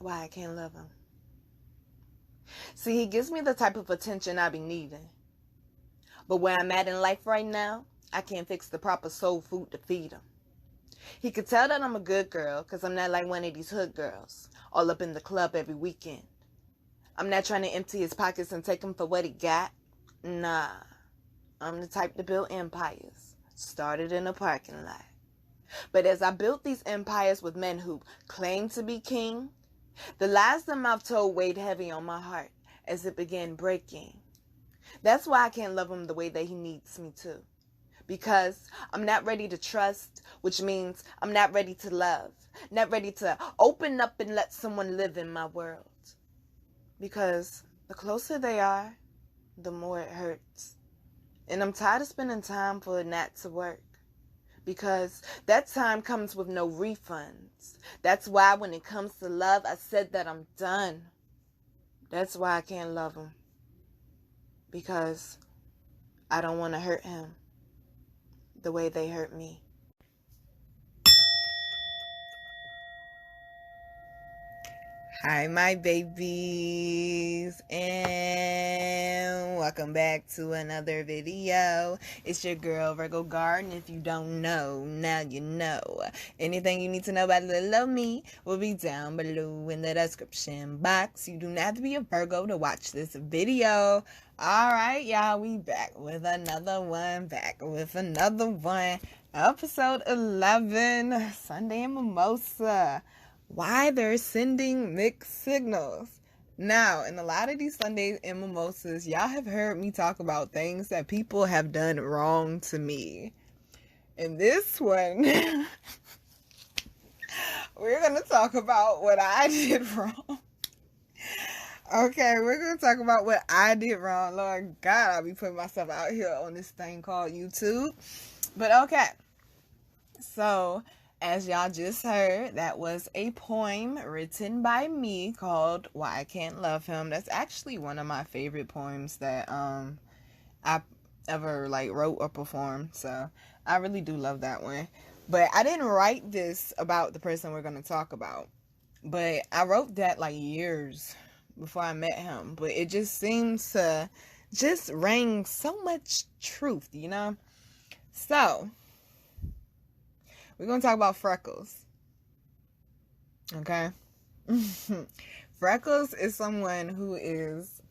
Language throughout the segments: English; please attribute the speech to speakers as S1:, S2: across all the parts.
S1: why I can't love him. See, he gives me the type of attention I be needing. But where I'm at in life right now, I can't fix the proper soul food to feed him. He could tell that I'm a good girl because I'm not like one of these hood girls, all up in the club every weekend. I'm not trying to empty his pockets and take him for what he got. Nah, I'm the type to build empires, started in a parking lot. But as I built these empires with men who claim to be king, the lies them I've told weighed heavy on my heart as it began breaking. That's why I can't love him the way that he needs me to. Because I'm not ready to trust, which means I'm not ready to love, not ready to open up and let someone live in my world. Because the closer they are, the more it hurts. And I'm tired of spending time for it not to work. Because that time comes with no refunds. That's why when it comes to love, I said that I'm done. That's why I can't love him. Because I don't want to hurt him the way they hurt me. Hi, my babies, and welcome back to another video. It's your girl, Virgo Garden. If you don't know, now you know. Anything you need to know about little me will be down below in the description box. You do not have to be a Virgo to watch this video. Alright, y'all, we back with another one, Episode 11, Sunday in Mimosa. Why they're sending mixed signals. Now, in a lot of these Sundays in Mimosas, y'all have heard me talk about things that people have done wrong to me. In this one, we're going to talk about what I did wrong. Okay, we're going to talk about what I did wrong. Lord God, I'll be putting myself out here on this thing called YouTube. But okay, so as y'all just heard, that was a poem written by me called Why I Can't Love Him. That's actually one of my favorite poems that I ever wrote or performed. So I really do love that one. But I didn't write this about the person we're going to talk about. But I wrote that years before I met him. But it just seems to just ring so much truth, you know? So we're going to talk about Freckles. Okay? Freckles is someone who is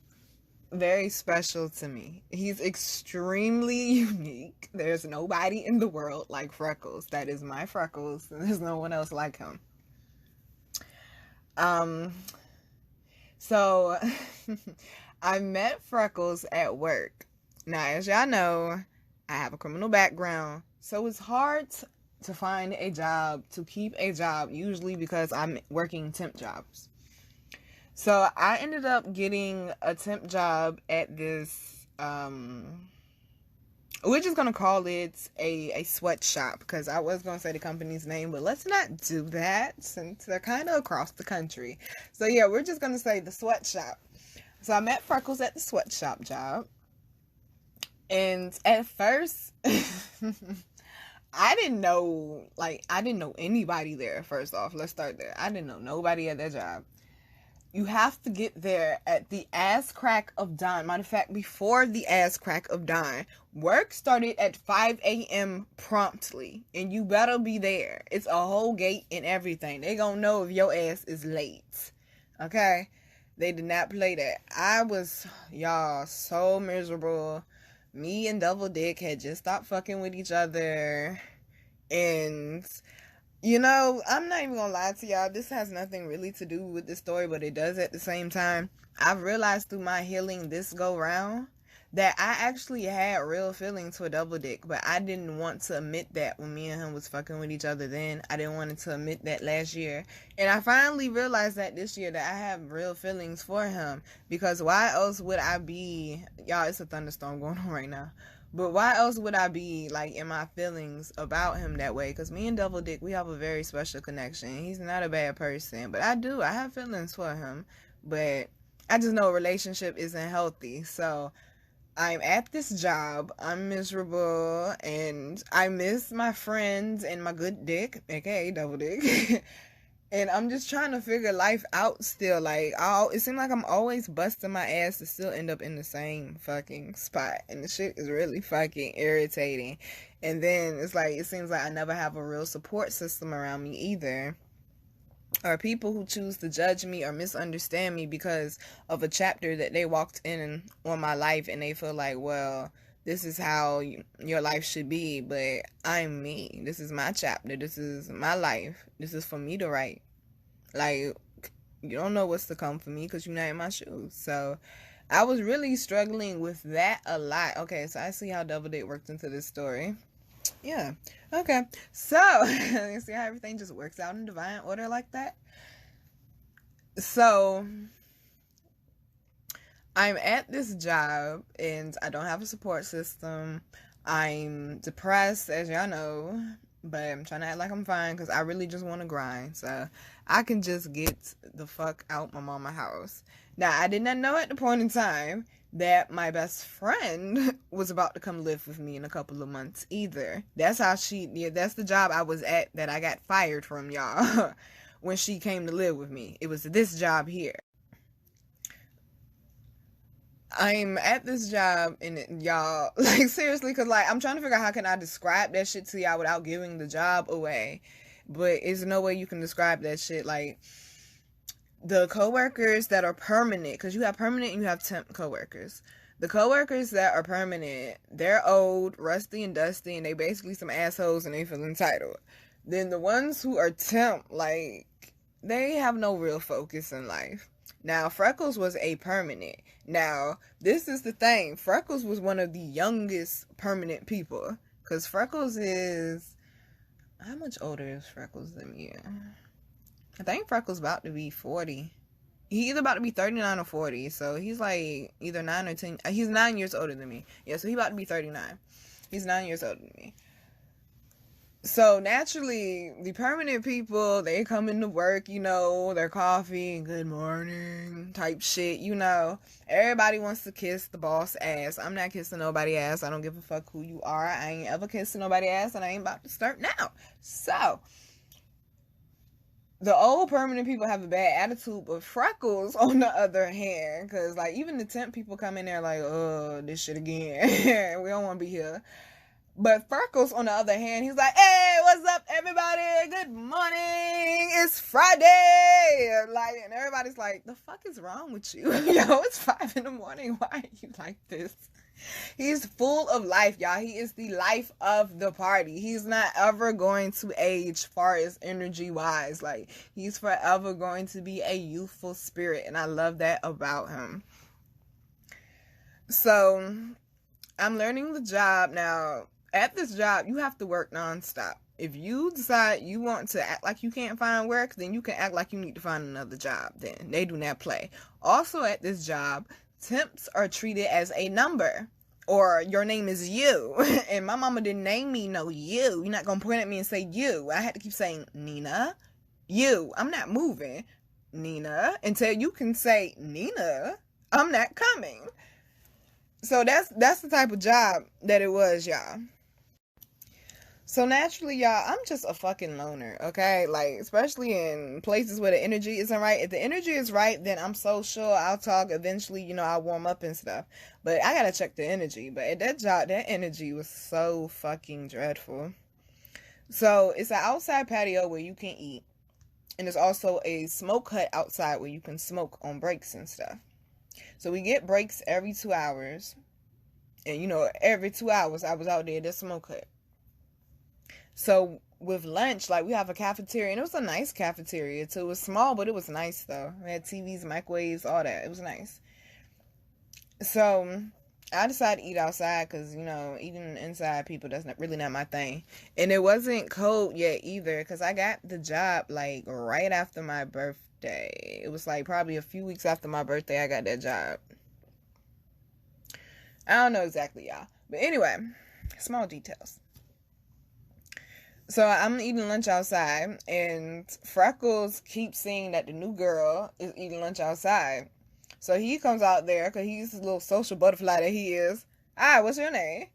S1: very special to me. He's extremely unique. There's nobody in the world like Freckles. That is my Freckles. There's no one else like him. So I met Freckles at work. Now, as y'all know, I have a criminal background. So it's hard to find a job, to keep a job, usually because I'm working temp jobs. So I ended up getting a temp job at this, we're just going to call it a sweatshop, because I was going to say the company's name, but let's not do that since they're kind of across the country. So yeah, we're just going to say the sweatshop. So I met Freckles at the sweatshop job. And at first, I didn't know anybody there, first off. Let's start there. I didn't know nobody at that job. You have to get there at the ass crack of dawn. Matter of fact, before the ass crack of dawn. Work started at 5 a.m. promptly. And you better be there. It's a whole gate and everything. They gonna know if your ass is late. Okay? They did not play that. I was, y'all, so miserable. Me and Double Dick had just stopped fucking with each other. And, you know, I'm not even gonna lie to y'all. This has nothing really to do with the story, but it does at the same time. I've realized through my healing this go round that I actually had real feelings for Double Dick, but I didn't want to admit that when me and him was fucking with each other then. I didn't want to admit that last year. And I finally realized that this year that I have real feelings for him. Because why else would I be... Y'all, it's a thunderstorm going on right now. But why else would I be, in my feelings about him that way? Because me and Double Dick, we have a very special connection. He's not a bad person. But I have feelings for him. But I just know a relationship isn't healthy. So I'm at this job, I'm miserable, and I miss my friends and my good dick, aka Double Dick. And I'm just trying to figure life out still. Like, it seems like I'm always busting my ass to still end up in the same fucking spot. And the shit is really fucking irritating. And then it's like, it seems like I never have a real support system around me either. Or people who choose to judge me or misunderstand me because of a chapter that they walked in on my life, and they feel like, well, this is how your life should be, but I'm me. This is my chapter. This is my life. This is for me to write. Like, you don't know what's to come for me because you're not in my shoes. So I was really struggling with that a lot. Okay, so I see how Double Date worked into this story. Yeah. Okay. So, you see how everything just works out in divine order like that? So, I'm at this job and I don't have a support system. I'm depressed, as y'all know, but I'm trying to act like I'm fine because I really just want to grind. So, I can just get the fuck out my mama's house. Now, I did not know at the point in time that my best friend was about to come live with me in a couple of months either. That's the job I was at that I got fired from, y'all, when she came to live with me. It was this job here. I'm at this job, and y'all, like, seriously, because, like, I'm trying to figure out how can I describe that shit to y'all without giving the job away. But there's no way you can describe that shit. Like, the coworkers that are permanent, because you have permanent and you have temp coworkers. The coworkers that are permanent, they're old, rusty, and dusty, and they basically some assholes and they feel entitled. Then the ones who are temp, like, they have no real focus in life. Now, Freckles was a permanent. Now, this is the thing. Freckles was one of the youngest permanent people. Because Freckles is... How much older is Freckles than me? I think Freckles about to be 40. He's either about to be 39 or 40. So he's like either 9 or 10. He's 9 years older than me. Yeah, so he's about to be 39. He's 9 years older than me. So naturally, the permanent people, they come into work, you know, their coffee, good morning type shit, you know. Everybody wants to kiss the boss ass. I'm not kissing nobody ass. I don't give a fuck who you are. I ain't ever kissing nobody ass, and I ain't about to start now. So, the old permanent people have a bad attitude, but Freckles, on the other hand, because, like, even the temp people come in there like, oh, this shit again. We don't want to be here. But Freckles, on the other hand, he's like, hey, what's up, everybody? Good morning. It's Friday. Like, and everybody's like, the fuck is wrong with you? Yo, it's 5 a.m. Why are you like this? He's full of life, y'all. He is the life of the party. He's not ever going to age far as energy wise. Like, he's forever going to be a youthful spirit, and I love that about him. So, I'm learning the job now. At this job, you have to work nonstop. If you decide you want to act like you can't find work, then you can act like you need to find another job. Then they do not play. Also at this job, temps are treated as a number, or your name is you. And my mama didn't name me no you. You're not gonna point at me and say you. I had to keep saying Nina, you. I'm not moving, Nina, until you can say Nina. I'm not coming. So that's the type of job that it was, y'all. So naturally, y'all, I'm just a fucking loner, okay? Like, especially in places where the energy isn't right. If the energy is right, then I'm so sure I'll talk. Eventually, you know, I'll warm up and stuff. But I gotta check the energy. But at that job, that energy was so fucking dreadful. So it's an outside patio where you can eat. And there's also a smoke hut outside where you can smoke on breaks and stuff. So we get breaks every 2 hours. And, you know, every 2 hours I was out there at the smoke hut. So with lunch, like, we have a cafeteria, and it was a nice cafeteria too. It was small, but it was nice though. We had TVs, microwaves, all that. It was nice. So I decided to eat outside because, you know, eating inside people, that's really not my thing. And it wasn't cold yet either, because I got the job like right after my birthday. It was like probably a few weeks after my birthday I got that job. I don't know exactly, y'all. But anyway, small details. So I'm eating lunch outside, and Freckles keeps seeing that the new girl is eating lunch outside. So he comes out there, because he's a little social butterfly that he is. Hi, what's your name?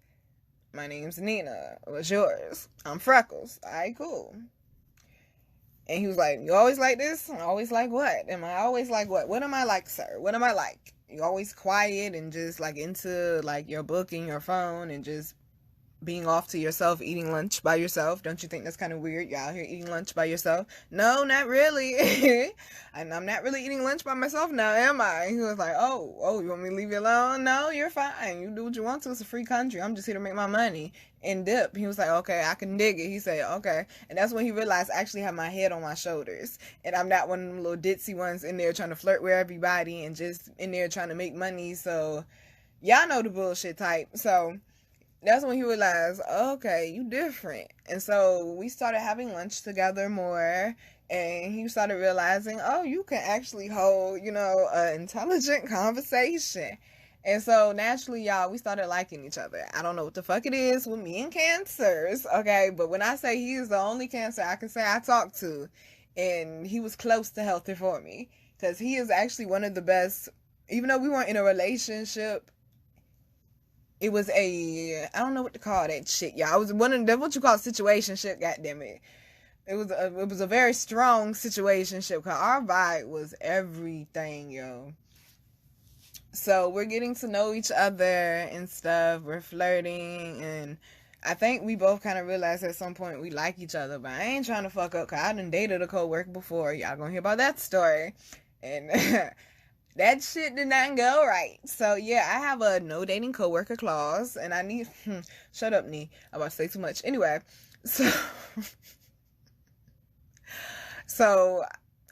S1: My name's Nina. What's yours? I'm Freckles. Alright, cool. And he was like, you always like this? Always like what? Am I always like what? What am I like, sir? What am I like? You always quiet and just like into like your book and your phone and just being off to yourself, eating lunch by yourself. Don't you think that's kind of weird? You're out here eating lunch by yourself. No, not really. And I'm not really eating lunch by myself now, am I? He was like, oh, you want me to leave you alone? No, you're fine. You do what you want to. It's a free country. I'm just here to make my money and dip. He was like, okay, I can dig it. He said, okay. And that's when he realized I actually have my head on my shoulders. And I'm not one of them little ditzy ones in there trying to flirt with everybody and just in there trying to make money. So y'all know the bullshit type. So that's when he realized, okay, you different. And so we started having lunch together more, and he started realizing, oh, you can actually hold, an intelligent conversation. And so naturally, y'all, we started liking each other. I don't know what the fuck it is with me and cancers, okay? But when I say he is the only cancer I can say I talked to, and he was close to healthy for me, because he is actually one of the best, even though we weren't in a relationship. It was I don't know what to call that shit, y'all. It was what you call situationship, goddammit. It was a very strong situationship, because our vibe was everything, yo. So we're getting to know each other and stuff. We're flirting, and I think we both kind of realized at some point we like each other, but I ain't trying to fuck up, because I done dated a co-worker before. Y'all gonna hear about that story. And that shit did not go right. So yeah, I have a no dating coworker clause, and I need shut up, Nee. I'm about to say too much. Anyway, so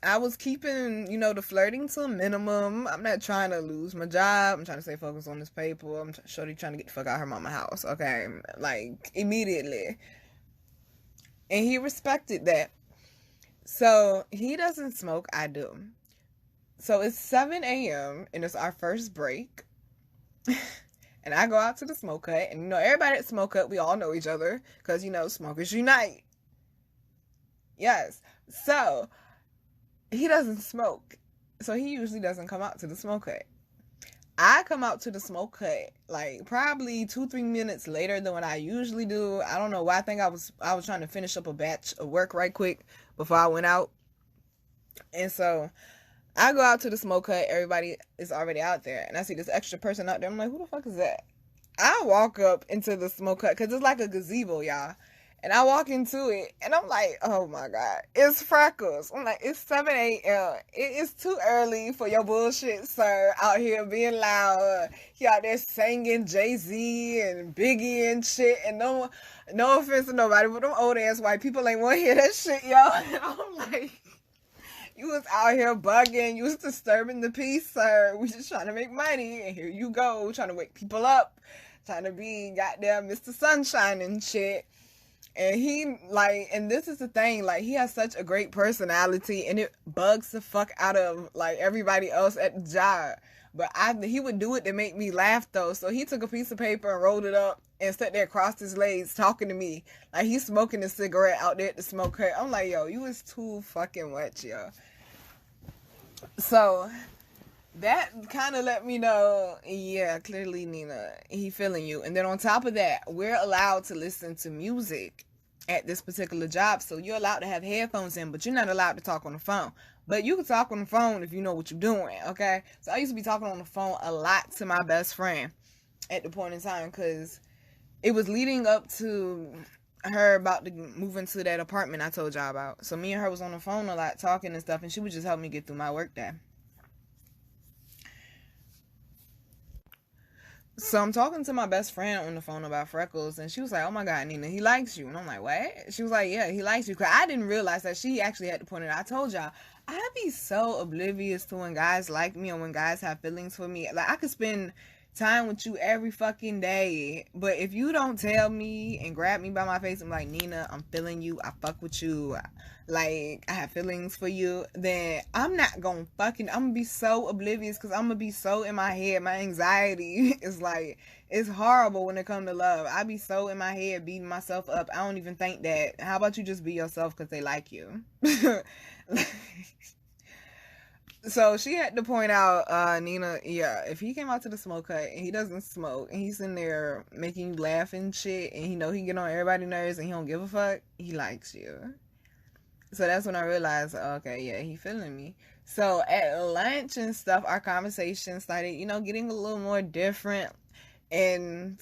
S1: I was keeping, the flirting to a minimum. I'm not trying to lose my job. I'm trying to stay focused on this paper. I'm trying to get the fuck out of her mama house. Okay, like immediately. And he respected that. So he doesn't smoke. I do. So it's 7 a.m. and it's our first break. And I go out to the smoke hut. And, everybody at smoke hut, we all know each other. Because, smokers unite. Yes. So, he doesn't smoke. So, he usually doesn't come out to the smoke hut. I come out to the smoke hut, like, probably 2-3 minutes later than what I usually do. I don't know why. I think I was trying to finish up a batch of work right quick before I went out. And so I go out to the smoke hut. Everybody is already out there. And I see this extra person out there. I'm like, who the fuck is that? I walk up into the smoke hut, because it's like a gazebo, y'all. And I walk into it, and I'm like, oh my God, it's Freckles. I'm like, it's 7 a.m. It is too early for your bullshit, sir, out here being loud. He out there singing Jay-Z and Biggie and shit. And no offense to nobody, but them old ass white people ain't want to hear that shit, yo. And I'm like, you was out here bugging. You was disturbing the peace, sir. We just trying to make money. And here you go, trying to wake people up. Trying to be goddamn Mr. Sunshine and shit. And he, like, and this is the thing, like, he has such a great personality, and it bugs the fuck out of, like, everybody else at the job. But he would do it to make me laugh, though. So he took a piece of paper and rolled it up and sat there across his legs talking to me. Like, he's smoking a cigarette out there at the smoke hut. I'm like, yo, you was too fucking much, yo. So that kind of let me know, yeah, clearly, Nina, he feeling you. And then on top of that, we're allowed to listen to music at this particular job. So you're allowed to have headphones in, but you're not allowed to talk on the phone. But you can talk on the phone if you know what you're doing, okay? So I used to be talking on the phone a lot to my best friend at the point in time, because it was leading up to her about to move into that apartment I told y'all about. So me and her was on the phone a lot talking and stuff, and she would just help me get through my work day. So I'm talking to my best friend on the phone about Freckles, and she was like, oh my God, Nina, he likes you. And I'm like, what? She was like, yeah, he likes you. Because I didn't realize that she actually had to point it out. I told y'all, I be so oblivious to when guys like me or when guys have feelings for me. Like, I could spend time with you every fucking day, but if you don't tell me and grab me by my face and be like, Nina, I'm feeling you, I fuck with you, like, I have feelings for you, then I'm not gonna I'm gonna be so oblivious, because I'm gonna be so in my head. My anxiety is like, it's horrible when it comes to love. I be so in my head beating myself up. I don't even think that. How about you just be yourself because they like you? So she had to point out, Nina, yeah, if he came out to the smoke hut and he doesn't smoke and he's in there making you laugh and shit, and he know he get on everybody's nerves and he don't give a fuck, he likes you. So that's when I realized, okay, yeah, he feeling me. So at lunch and stuff, our conversation started, getting a little more different. And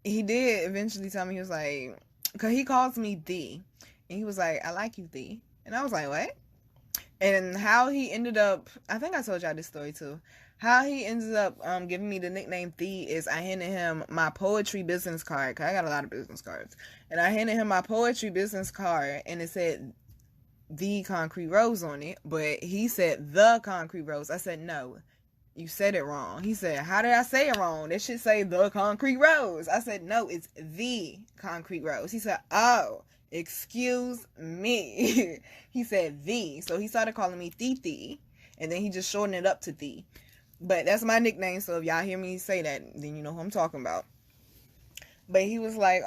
S1: he did eventually tell me, he was like, because he calls me D. And he was like, I like you, D. And I was like, what? And how he ended up, I think I told y'all this story too. How he ended up giving me the nickname D is I handed him my poetry business card, because I got a lot of business cards. And I handed him my poetry business card, and it said the Koncrete Rose on it, but he said the Koncrete Rose. I said, no, you said it wrong. He said, how did I say it wrong? That should say the Koncrete Rose. I said, no, it's the Koncrete Rose. He said, oh, excuse me. He said the. So he started calling me Titi, and then he just shortened it up to the. But that's my nickname, so if y'all hear me say that, then you know who I'm talking about. But he was like,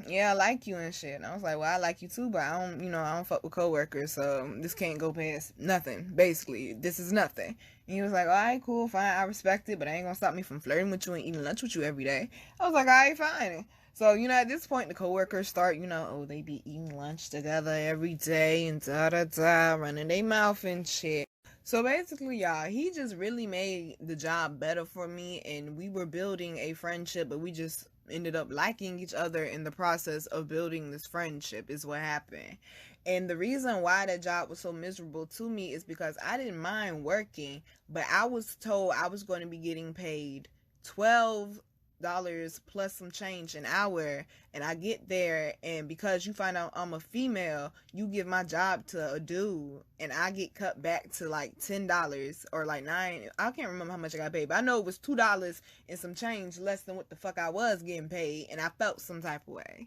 S1: yeah, I like you and shit. And I was like, well, I like you too, but I don't fuck with coworkers, so this can't go past nothing. Basically, this is nothing. And he was like, all right, cool, fine, I respect it, but it ain't gonna stop me from flirting with you and eating lunch with you every day. I was like, all right, fine. So, at this point, the coworkers start, oh, they be eating lunch together every day and da-da-da, running their mouth and shit. So basically, y'all, he just really made the job better for me, and we were building a friendship, but we just ended up liking each other in the process of building this friendship is what happened. And the reason why that job was so miserable to me is because I didn't mind working, but I was told I was going to be getting paid $12 plus some change an hour, and I get there, and because you find out I'm a female, you give my job to a dude, and I get cut back to like $10 or like $9. I can't remember how much I got paid, but I know it was $2 and some change less than what the fuck I was getting paid, and I felt some type of way.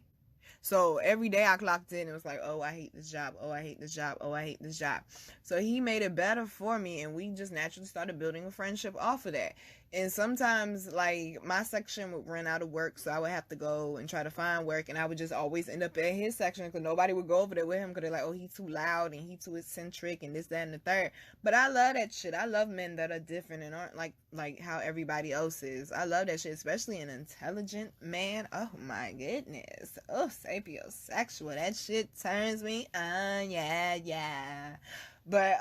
S1: So every day I clocked in, it was like, oh, I hate this job. Oh, I hate this job. Oh, I hate this job. So he made it better for me, and we just naturally started building a friendship off of that. And sometimes, like, my section would run out of work, so I would have to go and try to find work, and I would just always end up at his section because nobody would go over there with him because they're like, oh, he's too loud and he's too eccentric and this, that, and the third. But I love that shit. I love men that are different and aren't like how everybody else is. I love that shit, especially an intelligent man. Oh my goodness. Oh, sapiosexual. That shit turns me on. Yeah. But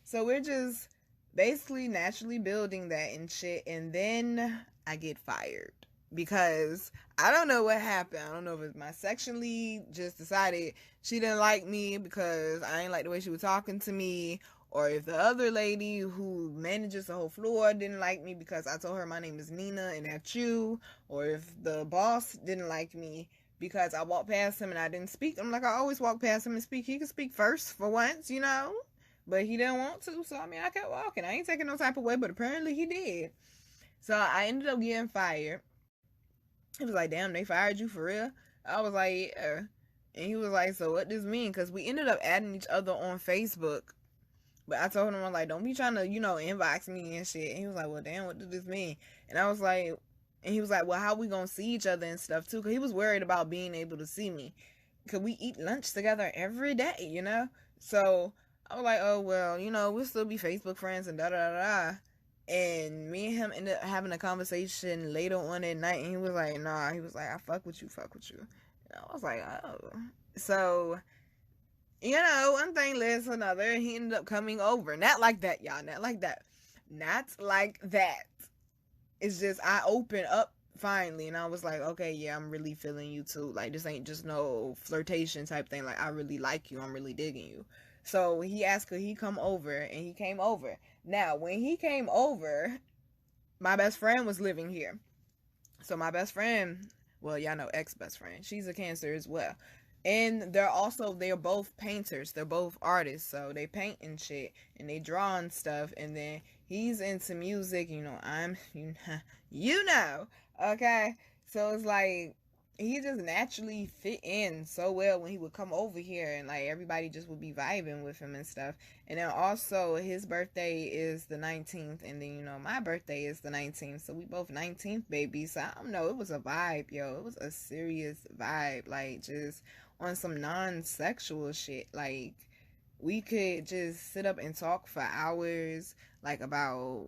S1: so we're just basically naturally building that and shit, and then I get fired because I don't know what happened. I don't know if it's my section lead just decided she didn't like me because I ain't like the way she was talking to me, or if the other lady who manages the whole floor didn't like me because I told her my name is Nina and that's you, or if the boss didn't like me because I walked past him and I didn't speak. I'm like, I always walk past him and speak. He could speak first for once, but he didn't want to, so I kept walking. I ain't taking no type of way, but apparently he did. So I ended up getting fired. He was like, damn, they fired you for real? I was like, yeah. And he was like, so what does this mean? Because we ended up adding each other on Facebook. But I told him, I'm like, don't be trying to, inbox me and shit. And he was like, well, damn, what does this mean? And I was like, and he was like, well, how we going to see each other and stuff, too? Because he was worried about being able to see me. Because we eat lunch together every day, So I was like, oh, well, we'll still be Facebook friends and da-da-da-da. And me and him ended up having a conversation later on at night. And he was like, nah. He was like, I fuck with you. And I was like, oh. So one thing led to another. He ended up coming over. Not like that, y'all. Not like that. Not like that. It's just I opened up finally, and I was like, okay, yeah, I'm really feeling you too. Like, this ain't just no flirtation type thing. Like, I really like you. I'm really digging you. So he asked could he come over, and he came over. Now, when he came over, my best friend was living here. So my best friend, well, y'all know ex-best friend, she's a Cancer as well. And they're both painters. They're both artists. So they paint and shit. And they draw and stuff. And then he's into music. Okay? So it's like, he just naturally fit in so well when he would come over here. And like, everybody just would be vibing with him and stuff. And then also, his birthday is the 19th. And then, my birthday is the 19th. So we both 19th babies. So I don't know. It was a vibe, yo. It was a serious vibe. Like, just on some non-sexual shit. Like, we could just sit up and talk for hours, like, about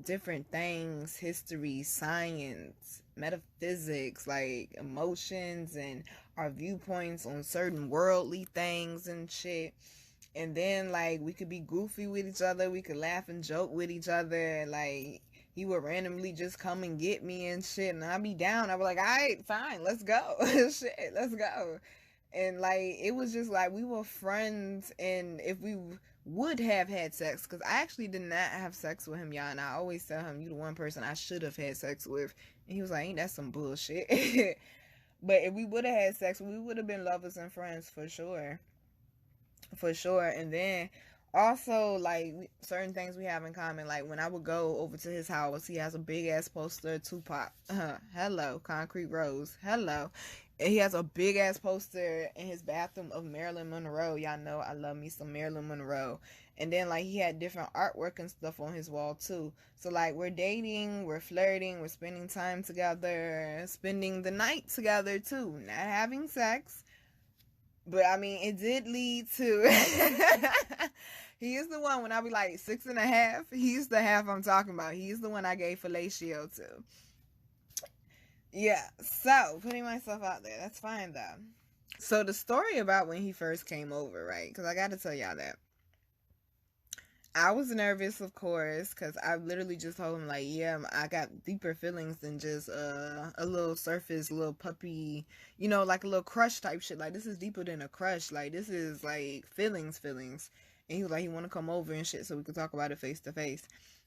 S1: different things, history, science, metaphysics, like emotions and our viewpoints on certain worldly things and shit. And then, like, we could be goofy with each other. We could laugh and joke with each other. Like, he would randomly just come and get me and shit. And I'd be down. I'd be like, all right, fine, let's go. Shit, let's go. And, like, it was just like we were friends. And if we would have had sex, because I actually did not have sex with him, y'all. And I always tell him, you the one person I should have had sex with. And he was like, ain't that some bullshit? But if we would have had sex, we would have been lovers and friends for sure. For sure. And then also, like, certain things we have in common. Like, when I would go over to his house, he has a big ass poster of Tupac. Hello, Koncrete Rose. Hello. And he has a big ass poster in his bathroom of Marilyn Monroe. Y'all know I love me some Marilyn Monroe. And then, like, he had different artwork and stuff on his wall too. So, like, we're dating, we're flirting, we're spending time together, spending the night together too, not having sex. But I mean, it did lead to he is the one, when I be like 6.5, he's the half I'm talking about. He's the one I gave fellatio to. Yeah, so putting myself out there, that's fine though. So the story about when he first came over, right? Because I got to tell y'all that I was nervous, of course, because I literally just told him, like, yeah, I got deeper feelings than just a little surface, little puppy, you know, like a little crush type shit. Like, this is deeper than a crush. Like, this is, like, feelings. And he was like, he want to come over and shit so we could talk about it face to face.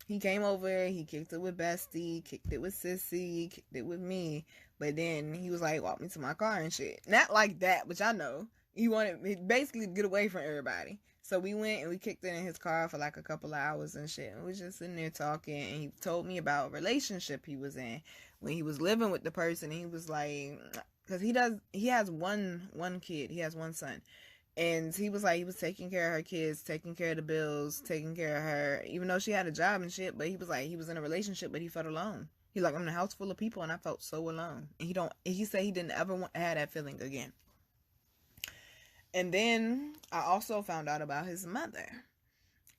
S1: He came over, he kicked it with Bestie, kicked it with Sissy, kicked it with me. But then he was like, walk me to my car and shit. Not like that, which I know. He wanted basically to get away from everybody. So we went and we kicked it in his car for like a couple of hours and shit. And we was just sitting there talking, and he told me about a relationship he was in when he was living with the person. And he was like, because he has one kid, he has one son. And he was like, he was taking care of her kids, taking care of the bills, taking care of her, even though she had a job and shit. But he was like, he was in a relationship, but he felt alone. He's like, I'm in a house full of people and I felt so alone. And he said he didn't ever want to have that feeling again. And then I also found out about his mother.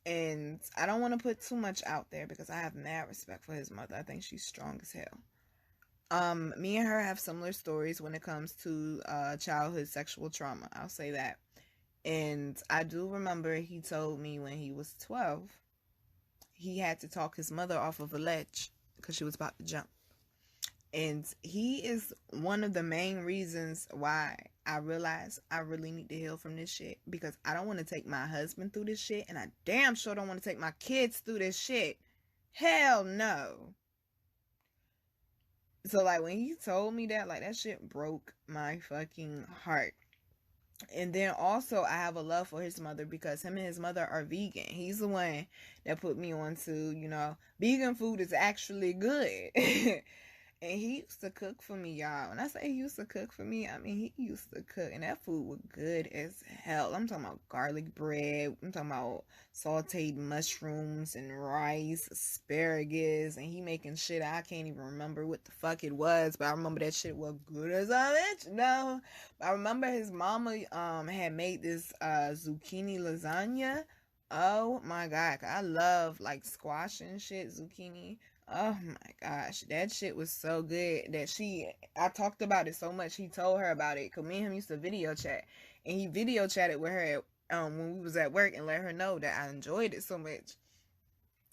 S1: And I don't want to put too much out there because I have mad respect for his mother. I think she's strong as hell. Me and her have similar stories when it comes to childhood sexual trauma. I'll say that. And I do remember he told me when he was 12, he had to talk his mother off of a ledge because she was about to jump. And he is one of the main reasons why I realized I really need to heal from this shit. Because I don't want to take my husband through this shit. And I damn sure don't want to take my kids through this shit. Hell no. So, like, when he told me that, like, that shit broke my fucking heart. And then also I have a love for his mother because him and his mother are vegan. He's the one that put me on to, you know, vegan food is actually good. And he used to cook for me, y'all. When I say he used to cook for me, I mean he used to cook. And that food was good as hell. I'm talking about garlic bread. I'm talking about sauteed mushrooms and rice, asparagus. And he making shit I can't even remember what the fuck it was. But I remember that shit was good as a bitch. No. But I remember his mama had made this zucchini lasagna. Oh my god. I love like squash and shit, zucchini. Oh my gosh, that shit was so good that I talked about it so much. He told her about it, cause me and him used to video chat, and he video chatted with her when we was at work and let her know that I enjoyed it so much.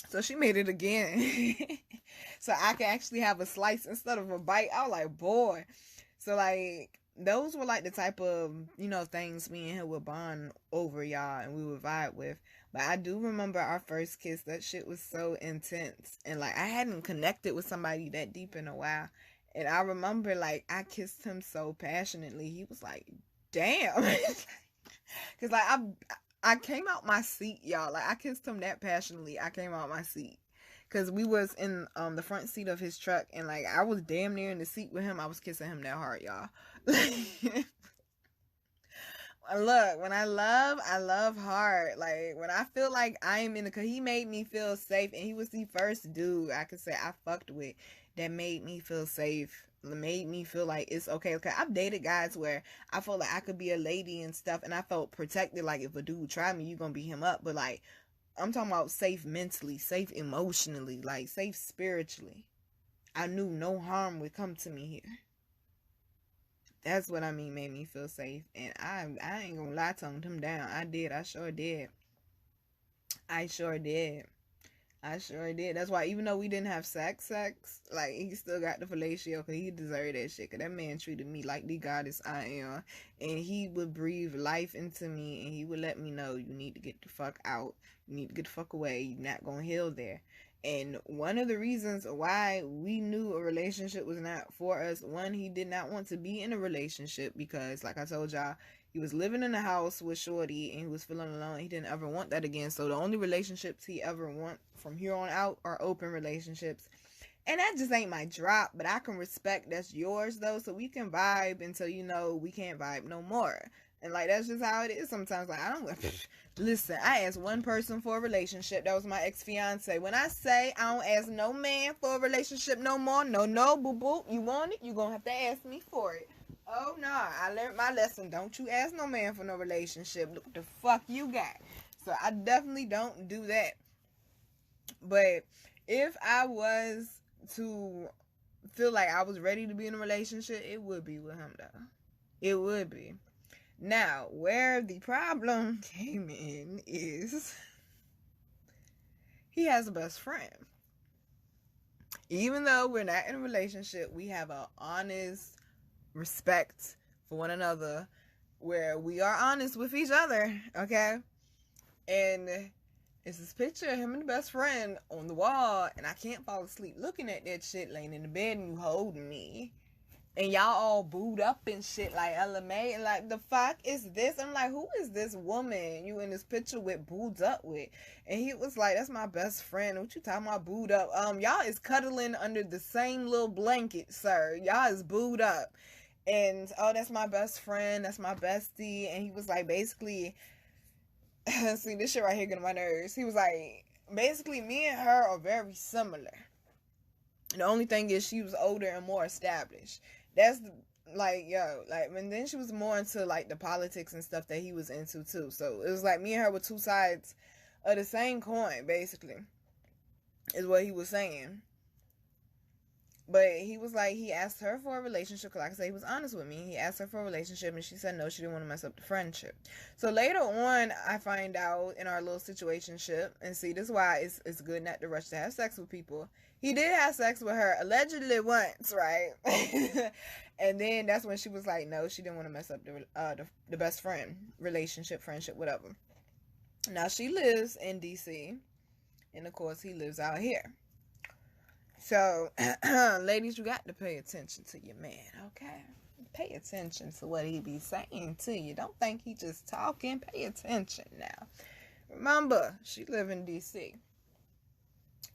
S1: So she made it again, so I could actually have a slice instead of a bite. I was like, boy. So like those were like the type of, you know, things me and him would bond over, y'all, and we would vibe with. But I do remember our first kiss. That shit was so intense. And like I hadn't connected with somebody that deep in a while. And I remember like I kissed him so passionately. He was like, damn. Cause like I came out my seat, y'all. Like I kissed him that passionately. I came out my seat. Cause we was in the front seat of his truck, and like I was damn near in the seat with him. I was kissing him that hard, y'all. Look, when I love hard. Like when I feel like I am in the, cause he made me feel safe, and he was the first dude I could say I fucked with that made me feel safe, made me feel like it's okay. Okay, I've dated guys where I felt like I could be a lady and stuff, and I felt protected. Like if a dude tried me, you gonna beat him up. But like I'm talking about safe mentally, safe emotionally, like safe spiritually. I knew no harm would come to me here. That's what I mean, made me feel safe. And I ain't gonna lie, toned him down. I did. I sure did. I sure did. I sure did. That's why even though we didn't have sex, like, he still got the fellatio because he deserved that shit. Because that man treated me like the goddess I am. And he would breathe life into me and he would let me know, you need to get the fuck out. You need to get the fuck away. You're not going to heal there. And one of the reasons why we knew a relationship was not for us, one, he did not want to be in a relationship because, like I told y'all, he was living in a house with Shorty and he was feeling alone. He didn't ever want that again. So the only relationships he ever want from here on out are open relationships. And that just ain't my drop, but I can respect that's yours though. So we can vibe until, you know, we can't vibe no more. And like, that's just how it is sometimes. Like, I don't listen, I asked one person for a relationship. That was my ex-fiance. When I say I don't ask no man for a relationship no more, no, boo-boo, you want it, you gonna have to ask me for it. Oh, no, I learned my lesson. Don't you ask no man for no relationship. Look what the fuck you got. So I definitely don't do that. But if I was to feel like I was ready to be in a relationship, it would be with him, though. It would be. Now, where the problem came in is he has a best friend. Even though we're not in a relationship, we have an honest respect for one another where we are honest with each other, okay? And it's this picture of him and the best friend on the wall, and I can't fall asleep looking at that shit, laying in the bed and you holding me. And y'all all booed up and shit like LMA. And like, the fuck is this? I'm like, who is this woman you in this picture with booed up with? And he was like, that's my best friend. What you talking about booed up? Y'all is cuddling under the same little blanket, sir. Y'all is booed up. And, oh, that's my best friend. That's my bestie. And he was like, basically, see, this shit right here getting on my nerves. He was like, basically, me and her are very similar. The only thing is she was older and more established. That's like, yo, like, and then she was more into like the politics and stuff that he was into too. So it was like me and her were two sides of the same coin, basically, is what he was saying. But he was like, he asked her for a relationship, because like I said, he was honest with me. He asked her for a relationship, and she said no, she didn't want to mess up the friendship. So later on, I find out in our little situationship, and see, this is why it's good not to rush to have sex with people. He did have sex with her, allegedly once, right? And then that's when she was like, no, she didn't want to mess up the best friend, relationship, friendship, whatever. Now, she lives in D.C., and of course, he lives out here. So, ladies, you got to pay attention to your man, okay? Pay attention to what he be saying to you. Don't think he just talking. Pay attention now. Remember, she live in D.C.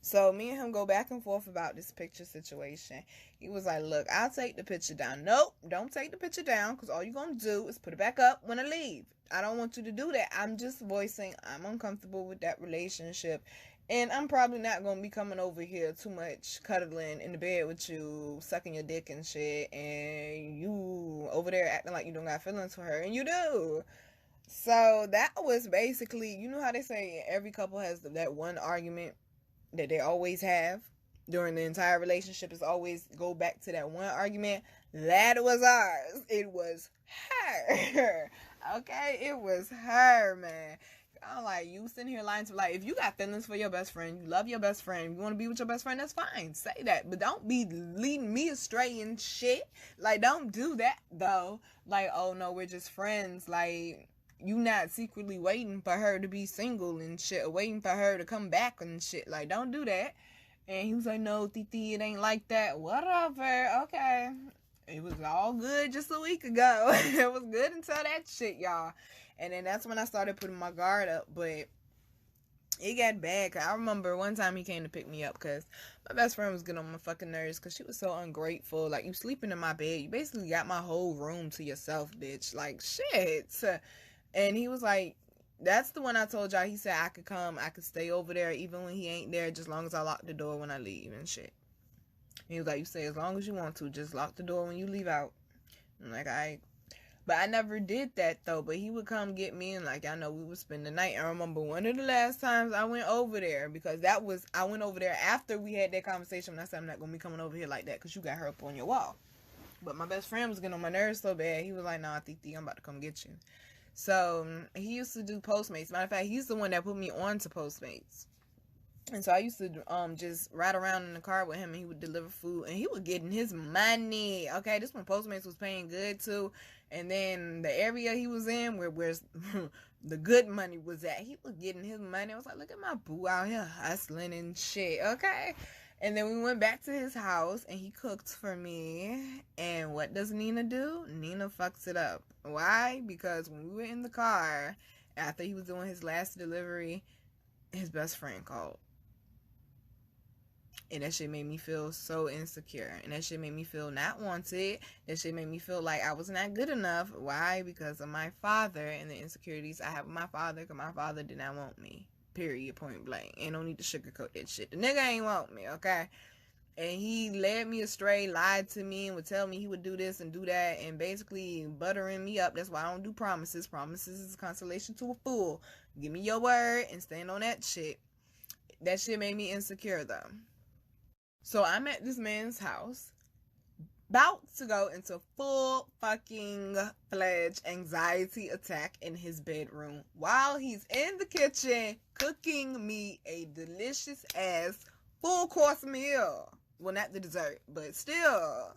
S1: So, me and him go back and forth about this picture situation. He was like, look, I'll take the picture down. Nope, don't take the picture down, because all you're going to do is put it back up when I leave. I don't want you to do that. I'm just voicing I'm uncomfortable with that relationship. And I'm probably not going to be coming over here too much cuddling in the bed with you, sucking your dick and shit, and you over there acting like you don't got feelings for her, and you do. So that was basically, you know how they say every couple has that one argument that they always have during the entire relationship, is always go back to that one argument. That was ours. It was her. Okay? It was her, man. I'm like, you sitting here lying to, like, if you got feelings for your best friend, you love your best friend, you want to be with your best friend, that's fine. Say that. But don't be leading me astray and shit. Like, don't do that, though. Like, oh, no, we're just friends. Like, you not secretly waiting for her to be single and shit, or waiting for her to come back and shit. Like, don't do that. And he was like, no, Titi, it ain't like that. Whatever. Okay. It was all good just a week ago. It was good until that shit, y'all. And then that's when I started putting my guard up. But it got bad. Cause I remember one time he came to pick me up because my best friend was getting on my fucking nerves because she was so ungrateful. Like, you sleeping in my bed. You basically got my whole room to yourself, bitch. Like, shit. And he was like, that's the one I told y'all. He said I could come. I could stay over there even when he ain't there, just as long as I lock the door when I leave and shit. And he was like, you say as long as you want to. Just lock the door when you leave out. I'm like, all right. But I never did that, though. But he would come get me, and, like, I know we would spend the night. I remember one of the last times I went over there, because I went over there after we had that conversation, and I said, I'm not going to be coming over here like that, because you got her up on your wall. But my best friend was getting on my nerves so bad. He was like, nah, Titi, I'm about to come get you. So he used to do Postmates. Matter of fact, he's the one that put me on to Postmates. And so I used to just ride around in the car with him, and he would deliver food, and he was getting his money. Okay, this one Postmates was paying good too. And then the area he was in, where's the good money was at, he was getting his money. I was like, look at my boo out here hustling and shit. Okay. And then we went back to his house, and he cooked for me. And what does Nina do? Nina fucks it up. Why? Because when we were in the car, after he was doing his last delivery, his best friend called. And that shit made me feel so insecure. And that shit made me feel not wanted. That shit made me feel like I was not good enough. Why? Because of my father and the insecurities I have with my father. Because my father did not want me. Period. Point blank. Ain't no need to sugarcoat that shit. The nigga ain't want me, okay? And he led me astray, lied to me, and would tell me he would do this and do that, and basically buttering me up. That's why I don't do promises. Promises is a consolation to a fool. Give me your word and stand on that shit. That shit made me insecure, though. So I'm at this man's house, about to go into full fucking fledged anxiety attack in his bedroom while he's in the kitchen cooking me a delicious ass full course meal. Well, not the dessert, but still.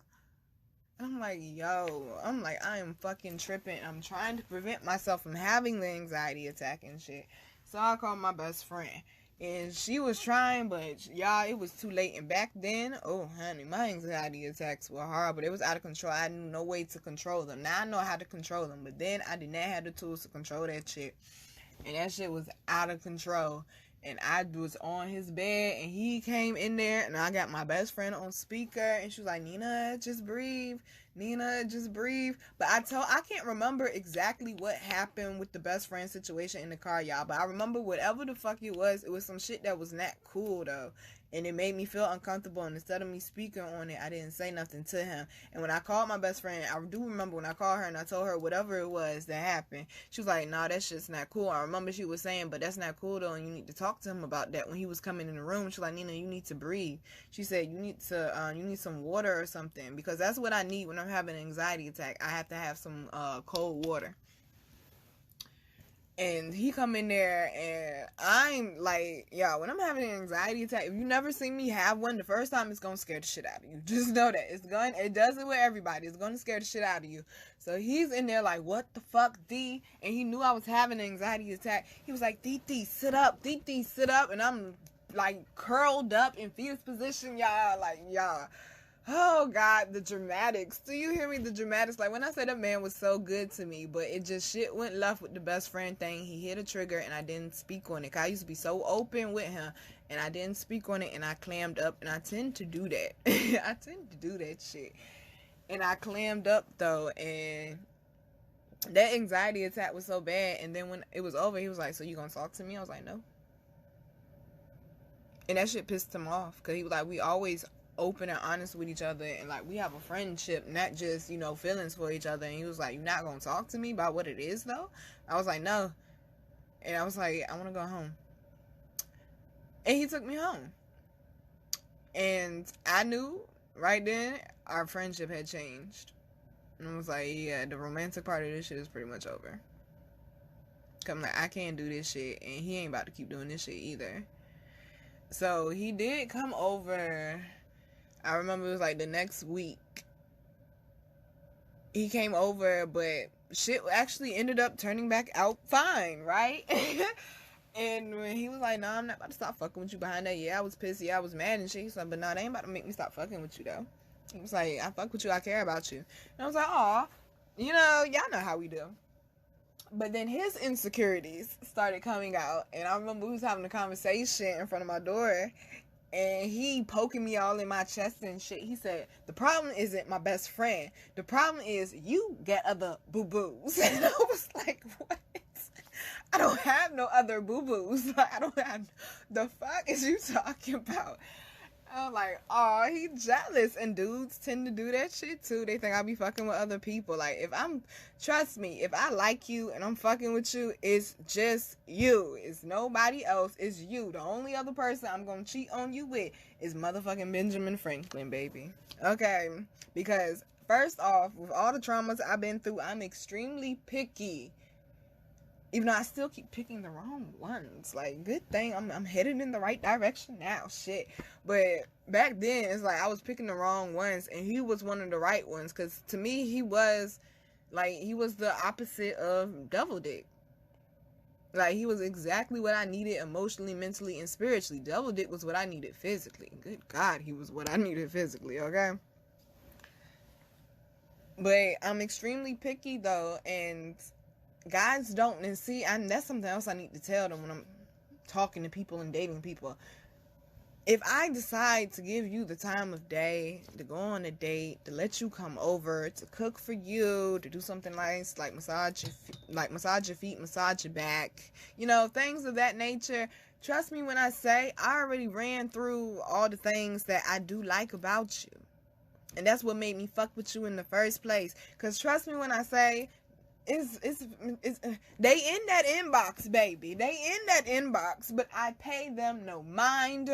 S1: I'm like, I am fucking tripping. I'm trying to prevent myself from having the anxiety attack and shit. So I called my best friend. And she was trying, but y'all, it was too late. And back then, oh honey, my anxiety attacks were horrible. It was out of control. I knew no way to control them. Now I know how to control them, but then I did not have the tools to control that shit. And that shit was out of control. And I was on his bed, and he came in there, and I got my best friend on speaker, and she was like, Nina, just breathe. Nina, just breathe. But I can't remember exactly what happened with the best friend situation in the car, y'all. But I remember whatever the fuck it was some shit that was not cool, though. And it made me feel uncomfortable. And instead of me speaking on it, I didn't say nothing to him. And when I called my best friend, I do remember when I called her and I told her whatever it was that happened. She was like, nah, that shit's not cool. I remember she was saying, but that's not cool, though. And you need to talk to him about that. When he was coming in the room, she was like, Nina, you need to breathe. She said, you need some water or something. Because that's what I need when I'm having an anxiety attack. I have to have some cold water. And he come in there, and I'm like, yeah, when I'm having an anxiety attack, if you never seen me have one, the first time it's gonna scare the shit out of you. Just know that. It does it with everybody. It's gonna scare the shit out of you. So he's in there like, what the fuck, D? And he knew I was having an anxiety attack. He was like, Dee, sit up. Dee, sit up. And I'm like curled up in fetus position, y'all. Like, y'all. Oh God, the dramatics. Do you hear me? The dramatics. Like when I said that man was so good to me, but it just shit went left with the best friend thing. He hit a trigger and I didn't speak on it. 'Cause I used to be so open with him and I didn't speak on it and I clammed up, and I tend to do that. I tend to do that shit. And I clammed up though, and that anxiety attack was so bad. And then when it was over, he was like, so you gonna talk to me? I was like, no. And that shit pissed him off, because he was like, we always open and honest with each other, and like we have a friendship, not just, you know, feelings for each other. And he was like, you're not gonna talk to me about what it is though? I was like, no. And I was like, I want to go home. And he took me home, and I knew right then our friendship had changed. And I was like, yeah, the romantic part of this shit is pretty much over. 'Cause I'm like, I can't do this shit, and he ain't about to keep doing this shit either. So he did come over. I remember it was like the next week. He came over, but shit actually ended up turning back out fine, right? And when he was like, nah, I'm not about to stop fucking with you behind that. Yeah, I was pissed. Yeah, I was mad and shit. He's like, but nah, they ain't about to make me stop fucking with you, though. He was like, I fuck with you. I care about you. And I was like, aw, you know, y'all know how we do. But then his insecurities started coming out. And I remember we was having a conversation in front of my door. And he poking me all in my chest and shit. He said, the problem isn't my best friend. The problem is you get other boo-boos. And I was like, what? I don't have no other boo-boos. Like, I don't have... The fuck is you talking about? I'm like, oh, he jealous. And dudes tend to do that shit too. They think I be fucking with other people. Like, trust me, if I like you and I'm fucking with you, it's just you. It's nobody else. It's you. The only other person I'm gonna cheat on you with is motherfucking Benjamin Franklin, baby. Okay? Because First off, with all the traumas I've been through, I'm extremely picky. Even though I still keep picking the wrong ones. Like, good thing I'm headed in the right direction now. Shit. But back then, it's like I was picking the wrong ones, and he was one of the right ones. Because to me, he was the opposite of devil dick. Like, he was exactly what I needed emotionally, mentally, and spiritually. Devil dick was what I needed physically. Good God, he was what I needed physically, okay? But I'm extremely picky, though, and guys don't, and see, that's something else I need to tell them when I'm talking to people and dating people. If I decide to give you the time of day, to go on a date, to let you come over, to cook for you, to do something nice, like massage your feet, massage your back, things of that nature, trust me when I say I already ran through all the things that I do like about you. And that's what made me fuck with you in the first place. Because trust me when I say, they in that inbox, baby. They in that inbox, but I pay them no mind.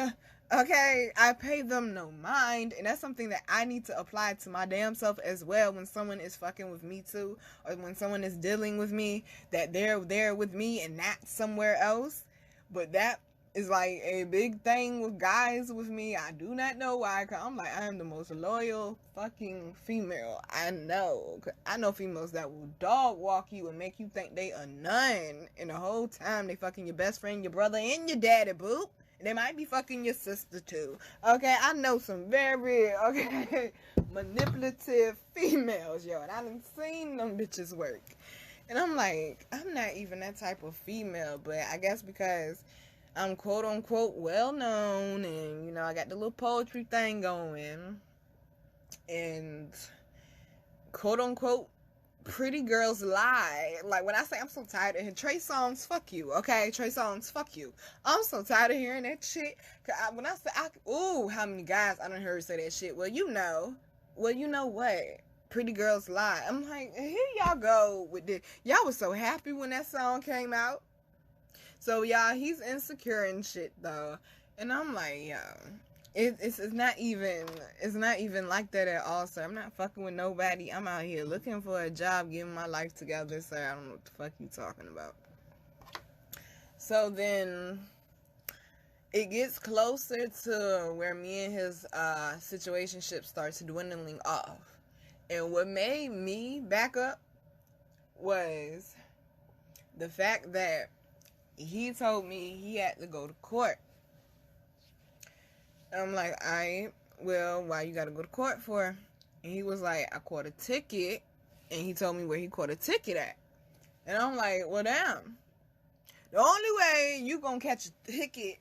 S1: Okay, I pay them no mind, and that's something that I need to apply to my damn self as well. When someone is fucking with me too, or when someone is dealing with me, that they're there with me and not somewhere else. But that is like a big thing with guys with me. I do not know why, cause I'm like, I am the most loyal fucking female I know. I know females that will dog walk you and make you think they a nun, and the whole time they fucking your best friend, your brother, and your daddy, boop. They might be fucking your sister too. Okay, I know some very, manipulative females, yo. And I done seen them bitches work. And I'm like, I'm not even that type of female. But I guess because I'm quote unquote well known. And, I got the little poetry thing going. And quote unquote pretty girls lie. Like, when I say I'm so tired of hearing Trey Songz, fuck you, okay? Trey Songz, fuck you. I'm so tired of hearing that shit. When I say, how many guys I done heard say that shit? Well, you know what? Pretty girls lie. I'm like, here y'all go with this. Y'all was so happy when that song came out. So, y'all, he's insecure and shit, though. And I'm like, yo, it's not even like that at all, sir. I'm not fucking with nobody. I'm out here looking for a job, getting my life together, sir. I don't know what the fuck you talking about. So then it gets closer to where me and his situationship starts dwindling off. And what made me back up was the fact that he told me he had to go to court. I'm like, alright, well, why you gotta go to court for? And he was like, I caught a ticket. And he told me where he caught a ticket at. And I'm like, well, damn. The only way you gonna catch a ticket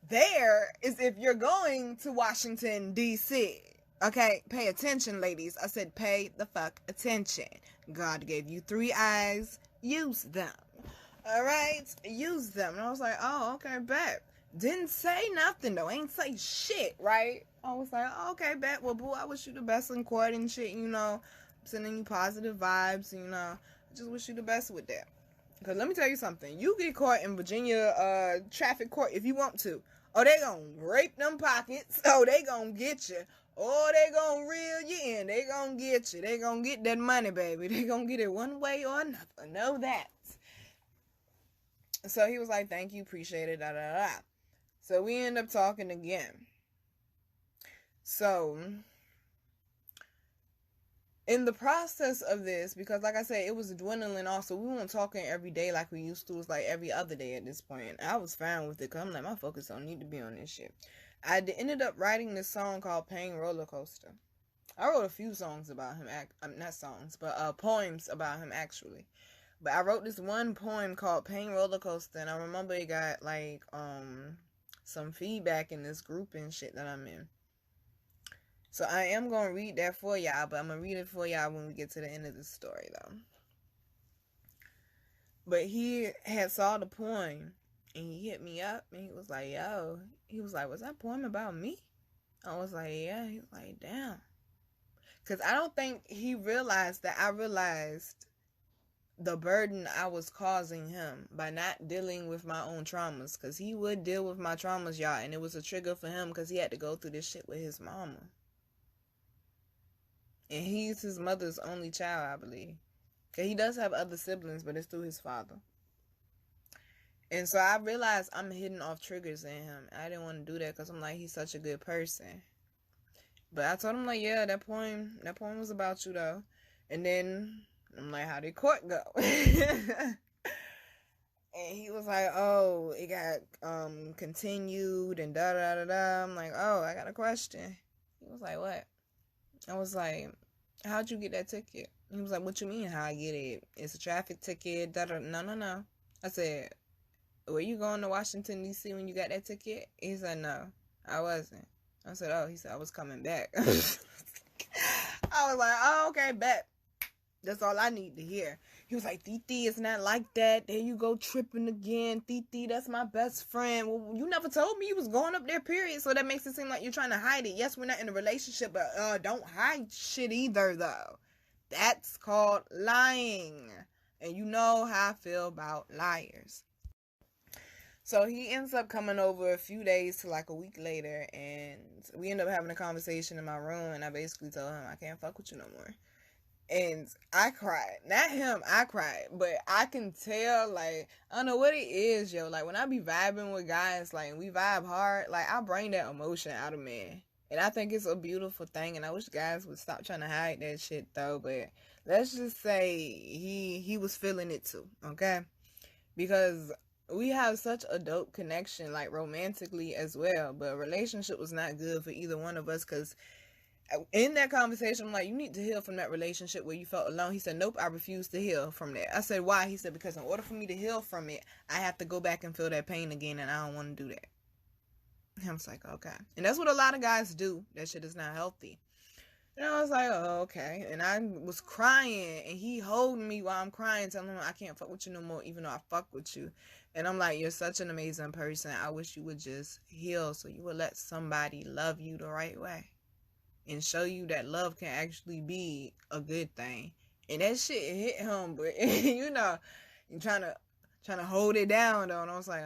S1: there is if you're going to Washington, D.C. Okay, pay attention, ladies. I said pay the fuck attention. God gave you 3 eyes. Use them. Alright? Use them. And I was like, oh, okay, bet. Didn't say nothing, though. Ain't say shit, right? I was like, oh, okay, bet. Well, boo, I wish you the best in court and shit, I'm sending you positive vibes, I just wish you the best with that. Because let me tell you something. You get caught in Virginia traffic court if you want to. Oh, they gonna rape them pockets. Oh, they gonna get you. Oh, they gonna reel you in. They gonna get you. They gonna get that money, baby. They gonna get it one way or another. Know that. So he was like, thank you, appreciate it, da da da. So we end up talking again. So in the process of this, because like I said, it was dwindling off, so we weren't talking every day like we used to. It was like every other day at this point. I was fine with it, because I'm like, my focus don't need to be on this shit. I ended up writing this song called Pain Roller Coaster. I wrote a few songs about him, not songs, but poems about him, actually. But I wrote this one poem called Pain Roller Coaster, and I remember it got, like, some feedback in this group and shit that I'm in. So I am going to read that for y'all, but I'm going to read it for y'all when we get to the end of the story, though. But he had saw the poem, and he hit me up, and he was like, yo, was that poem about me? I was like, yeah. He was like, damn. Because I don't think he realized that I realized the burden I was causing him by not dealing with my own traumas. Because he would deal with my traumas, y'all, and it was a trigger for him because he had to go through this shit with his mama. And he's his mother's only child, I believe. Because he does have other siblings, but it's through his father. And so I realized I'm hitting off triggers in him. I didn't want to do that because I'm like, he's such a good person. But I told him, like, yeah, that poem was about you, though. And then I'm like, how did court go? And he was like, oh, it got continued and da-da-da-da. I'm like, oh, I got a question. He was like, what? I was like, how'd you get that ticket? He was like, what you mean how I get it? It's a traffic ticket, da-da. No. I said, were you going to Washington, D.C. when you got that ticket? He said, no, I wasn't. I said, oh, he said, I was coming back. I was like, oh, okay, bet. That's all I need to hear. He was like, Titi, it's not like that. There you go tripping again. Titi, that's my best friend. Well, you never told me you was going up there, period. So that makes it seem like you're trying to hide it. Yes, we're not in a relationship, but don't hide shit either, though. That's called lying. And you know how I feel about liars. So he ends up coming over a few days to like a week later, and we end up having a conversation in my room, and I basically told him I can't fuck with you no more. And I cried. Not him, I cried. But I can tell, like, I don't know what it is, yo. Like, when I be vibing with guys, like, we vibe hard, like, I bring that emotion out of men. And I think it's a beautiful thing, and I wish guys would stop trying to hide that shit, though. But let's just say he was feeling it, too, okay? Because we have such a dope connection, like, romantically as well. But a relationship was not good for either one of us, because in that conversation, I'm like, you need to heal from that relationship where you felt alone. He said, nope, I refuse to heal from that. I said, why? He said, because in order for me to heal from it, I have to go back and feel that pain again, and I don't want to do that. I was like, okay. And that's what a lot of guys do. That shit is not healthy. And I was like, oh, okay. And I was crying, and he holding me while I'm crying, telling him I can't fuck with you no more, even though I fuck with you. And I'm like, you're such an amazing person. I wish you would just heal so you would let somebody love you the right way. And show you that love can actually be a good thing. And that shit hit him, but you know, you're trying to hold it down though. And I was like,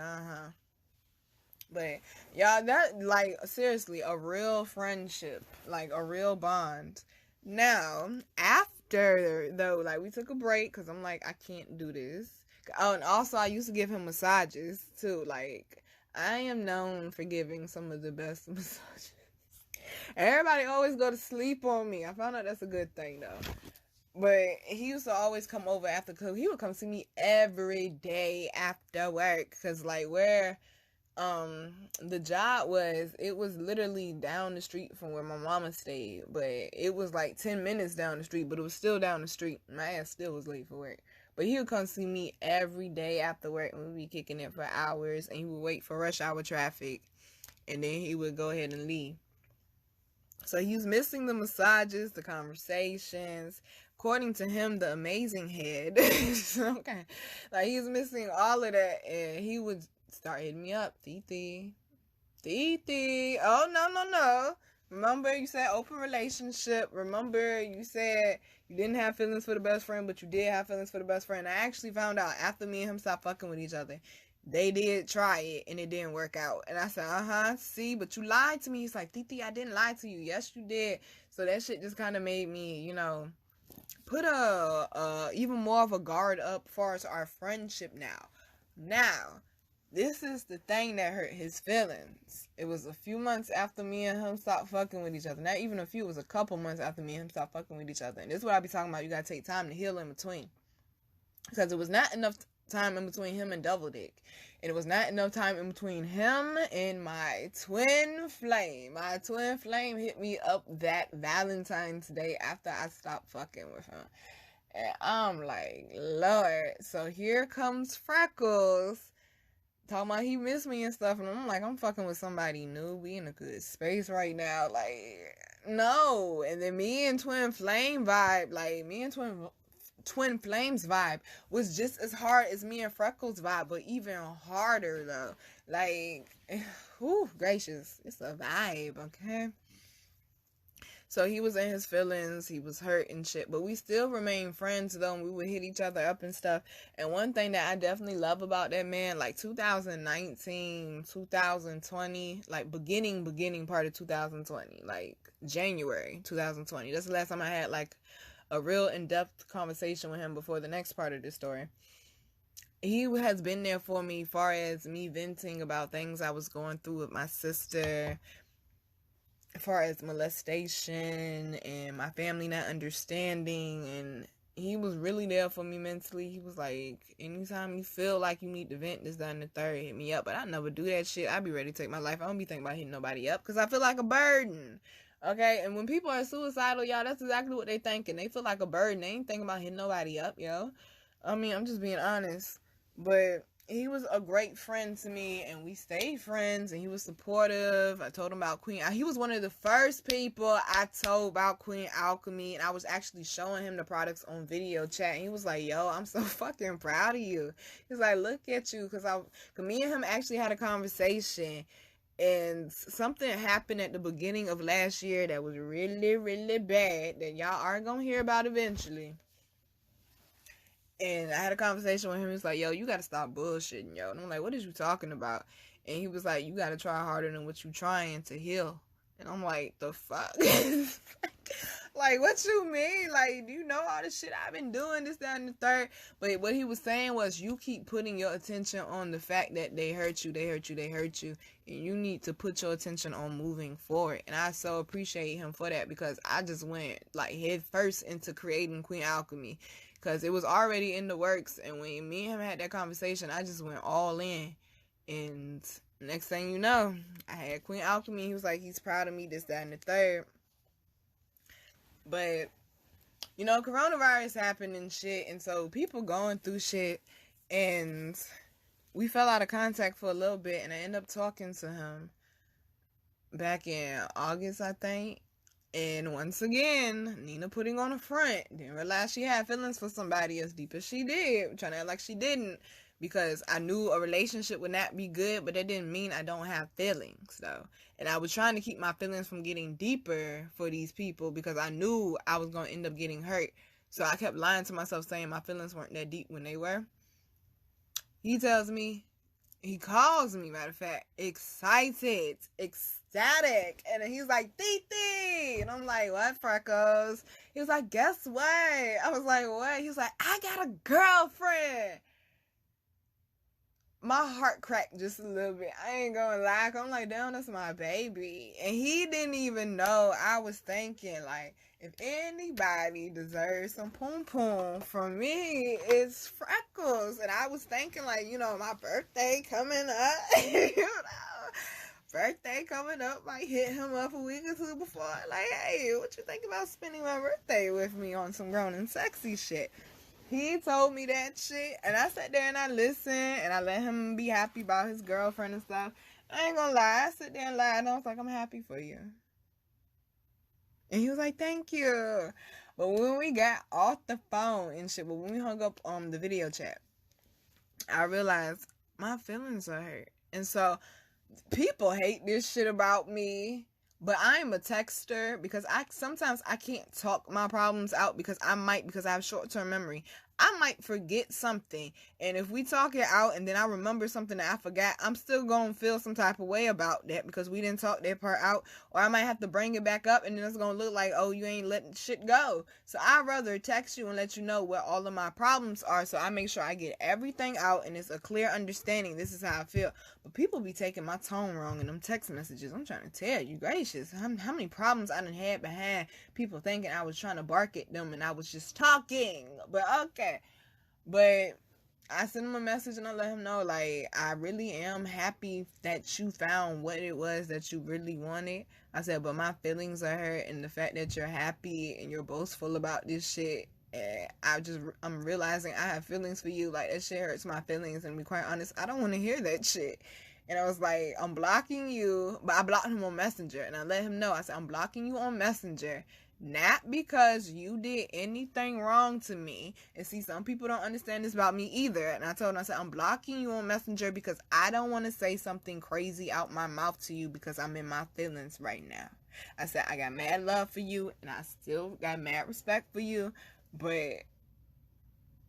S1: But y'all, that, like, seriously, a real friendship, like a real bond. Now, after though, like, we took a break because I'm like, I can't do this. Oh, and also I used to give him massages too. Like, I am known for giving some of the best massages. Everybody always go to sleep on me. I found out that's a good thing, though. But he used to always come over after, cause he would come see me every day after work. Cause like where the job was, it was literally down the street from where my mama stayed. But it was like 10 minutes down the street, but it was still down the street. My ass still was late for work. But he would come see me every day after work, and we'd be kicking it for hours. And he would wait for rush hour traffic, and then he would go ahead and leave. So he's missing the massages, the conversations, according to him, the amazing head. Okay. Like, he's missing all of that, and he would start hitting me up. Titi. Oh, no. Remember you said open relationship. Remember you said you didn't have feelings for the best friend, but you did have feelings for the best friend. I actually found out after me and him stopped fucking with each other. They did try it, and it didn't work out. And I said, see, but you lied to me. He's like, Titi, I didn't lie to you. Yes, you did. So that shit just kind of made me, you know, put even more of a guard up as far as our friendship now. Now, this is the thing that hurt his feelings. It was a few months after me and him stopped fucking with each other. Not even a few. It was a couple months after me and him stopped fucking with each other. And this is what I be talking about. You got to take time to heal in between. Because it was not enough time in between him and Double Dick. And it was not enough time in between him and my twin flame. My twin flame hit me up that Valentine's Day after I stopped fucking with him. And I'm like, Lord. So here comes Freckles talking about he missed me and stuff. And I'm like, I'm fucking with somebody new. We in a good space right now. Like, no. And then me and twin flame vibe. Like, me and Twin Flames vibe was just as hard as me and Freckles vibe, but even harder though. Like, whew, gracious, it's a vibe, okay? So he was in his feelings, he was hurt and shit, but we still remained friends though, and we would hit each other up and stuff. And one thing that I definitely love about that man, like 2019, 2020, like beginning part of 2020, like January 2020. That's the last time I had like a real in-depth conversation with him before the next part of this story. He has been there for me as far as me venting about things I was going through with my sister, as far as molestation and my family not understanding. And he was really there for me mentally. He was like, anytime you feel like you need to vent, this, that, and the third, hit me up. But I never do that shit. I be ready to take my life. I don't be thinking about hitting nobody up because I feel like a burden. Okay, and when people are suicidal, y'all, that's exactly what they thinking. They feel like a burden. They ain't thinking about hitting nobody up, yo. I mean, I'm just being honest. But he was a great friend to me, and we stayed friends, and he was supportive. I told him about he was one of the first people I told about Queen Alchemy, and I was actually showing him the products on video chat, and he was like, yo, I'm so fucking proud of you. He's like, look at you, because me and him actually had a conversation, and something happened at the beginning of last year that was really, really bad, that y'all are going to hear about eventually. And I had a conversation with him. He was like, yo, you got to stop bullshitting, yo. And I'm like, what is you talking about? And he was like, you got to try harder than what you trying to heal. And I'm like, the fuck? Like, what you mean? Like, do you know all the shit I've been doing, this, that, and the third? But what he was saying was, you keep putting your attention on the fact that they hurt you, and you need to put your attention on moving forward. And I so appreciate him for that, because I just went, like, head first into creating Queen Alchemy. Because it was already in the works. And when me and him had that conversation, I just went all in. And next thing you know, I had Queen Alchemy. He was like, he's proud of me, this, that, and the third. But, you know, coronavirus happened and shit. And so people going through shit. And we fell out of contact for a little bit. And I ended up talking to him back in August, I think. And once again, Nina putting on a front. Didn't realize she had feelings for somebody as deep as she did. Trying to act like she didn't. Because I knew a relationship would not be good. But that didn't mean I don't have feelings, though. And I was trying to keep my feelings from getting deeper for these people. Because I knew I was going to end up getting hurt. So I kept lying to myself, saying my feelings weren't that deep when they were. He calls me, matter of fact, excited, ecstatic. And then he's like, Titi. And I'm like, what, Freckles? He was like, guess what? I was like, what? He was like, I got a girlfriend. My heart cracked just a little bit. I ain't gonna lie. I'm like, damn, that's my baby. And he didn't even know. I was thinking, like, if anybody deserves some poom poom from me, it's Freckles. And I was thinking, like, you know, my birthday coming up. You know, birthday coming up. Might hit him up a week or two before. Like, hey, what you think about spending my birthday with me on some grown and sexy shit? He told me that shit, and I sat there and I listened, and I let him be happy about his girlfriend and stuff. I ain't gonna lie, I sit there and lied, and I was like, I'm happy for you. And he was like, thank you. But when we got off the phone and shit, but when we hung up on the video chat, I realized my feelings are hurt. And so, people hate this shit about me. But I'm a texter because sometimes I can't talk my problems out because I have short-term memory. I might forget something. And if we talk it out and then I remember something that I forgot, I'm still going to feel some type of way about that because we didn't talk that part out. Or I might have to bring it back up and then it's going to look like, oh, you ain't letting shit go. So I'd rather text you and let you know what all of my problems are. So I make sure I get everything out and it's a clear understanding. This is how I feel. But people be taking my tone wrong in them text messages. I'm trying to tell you, gracious, how many problems I done had behind people thinking I was trying to bark at them and I was just talking. But okay. But I sent him a message and I let him know, like, I really am happy that you found what it was that you really wanted. I said, but my feelings are hurt, and the fact that you're happy and you're boastful about this shit, I'm realizing I have feelings for you. Like, that shit hurts my feelings, and to be quite honest, I don't want to hear that shit. And I was like, I'm blocking you, but I blocked him on Messenger, and I let him know. I said, I'm blocking you on Messenger. Not because you did anything wrong to me. And see, some people don't understand this about me either. And I told them, I said, I'm blocking you on Messenger because I don't want to say something crazy out my mouth to you because I'm in my feelings right now. I said, I got mad love for you and I still got mad respect for you. But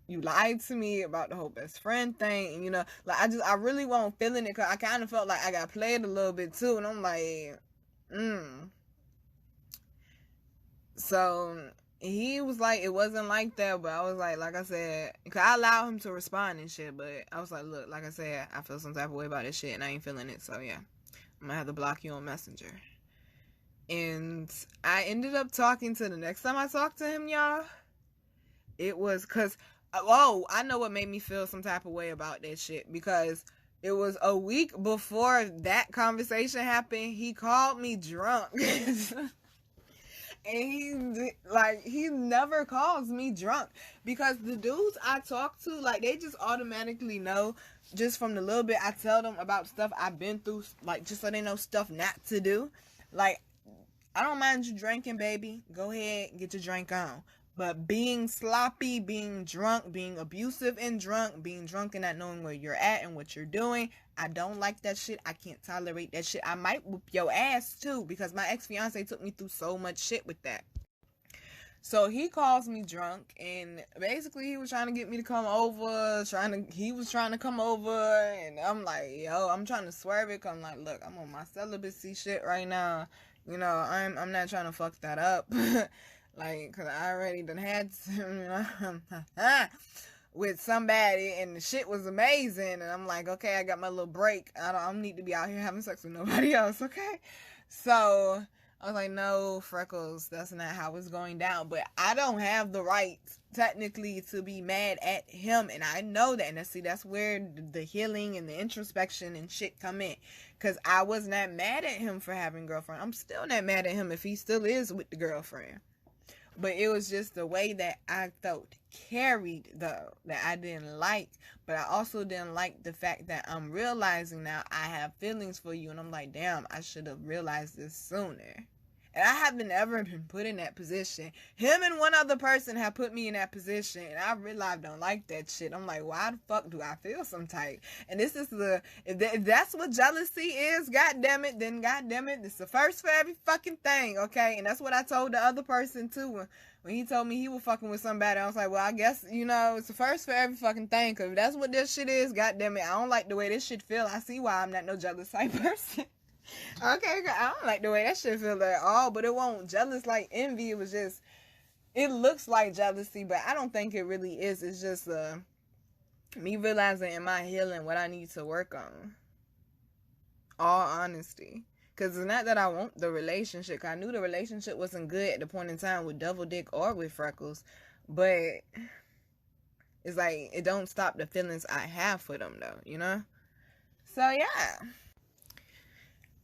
S1: you lied to me about the whole best friend thing. And, you know, like, I really wasn't feeling it because I kind of felt like I got played a little bit too. And I'm like, So he was like, it wasn't like that, but I was like I said, because I allowed him to respond and shit, but I was like, look, like I said, I feel some type of way about this shit and I ain't feeling it, so yeah, I'm gonna have to block you on Messenger. And I ended up talking to the next time I talked to him, y'all, it was because, I know what made me feel some type of way about that shit, because it was a week before that conversation happened, he called me drunk. And he never calls me drunk, because the dudes I talk to, like, they just automatically know, just from the little bit I tell them about stuff I've been through, like, just so they know stuff not to do. Like, I don't mind you drinking, baby. Go ahead, get your drink on. But being sloppy, being drunk, being abusive and drunk, being drunk and not knowing where you're at and what you're doing, I don't like that shit. I can't tolerate that shit. I might whoop your ass too, because my ex-fiance took me through so much shit with that. So he calls me drunk, and basically he was trying to get me to come over, he was trying to come over, and I'm like, yo, I'm trying to swerve it, 'cause I'm like, look, I'm on my celibacy shit right now, you know, I'm not trying to fuck that up, like, 'cause I already done had with somebody, and the shit was amazing, and I'm like, okay, I got my little break, I don't need to be out here having sex with nobody else, okay? So I was like, no, Freckles, that's not how it's going down. But I don't have the right, technically, to be mad at him. And I know that. And that's where the healing and the introspection and shit come in. Because I was not mad at him for having a girlfriend. I'm still not mad at him if he still is with the girlfriend. But it was just the way that I felt carried, though, that I didn't like. But I also didn't like the fact that I'm realizing now I have feelings for you. And I'm like, damn, I should have realized this sooner. And I haven't ever been put in that position. Him and one other person have put me in that position. And I really don't like that shit. I'm like, why the fuck do I feel some type? And this is if that's what jealousy is, goddamn it, then goddamn it, it's the first for every fucking thing, okay? And that's what I told the other person too. When he told me he was fucking with somebody, I was like, well, I guess, you know, it's the first for every fucking thing. Because if that's what this shit is, goddamn it, I don't like the way this shit feel. I see why I'm not no jealous type person. Okay, I don't like the way that shit feel at all, but it won't jealous like envy. It was just, it looks like jealousy, but I don't think it really is. It's just me realizing in my healing what I need to work on. All honesty. Because it's not that I want the relationship. I knew the relationship wasn't good at the point in time with Double Dick or with Freckles, but it's like, it don't stop the feelings I have for them though, you know? So yeah.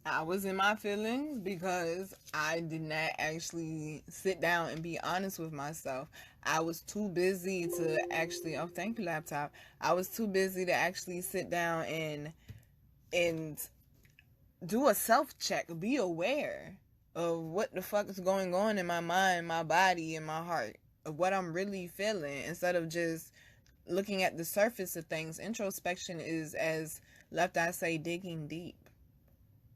S1: I was in my feelings because I did not actually sit down and be honest with myself. I was too busy to actually, oh, thank you, laptop. I was too busy to actually sit down and do a self-check, be aware of what the fuck is going on in my mind, my body, and my heart, of what I'm really feeling, instead of just looking at the surface of things. Introspection is, as Left Eye say, digging deep.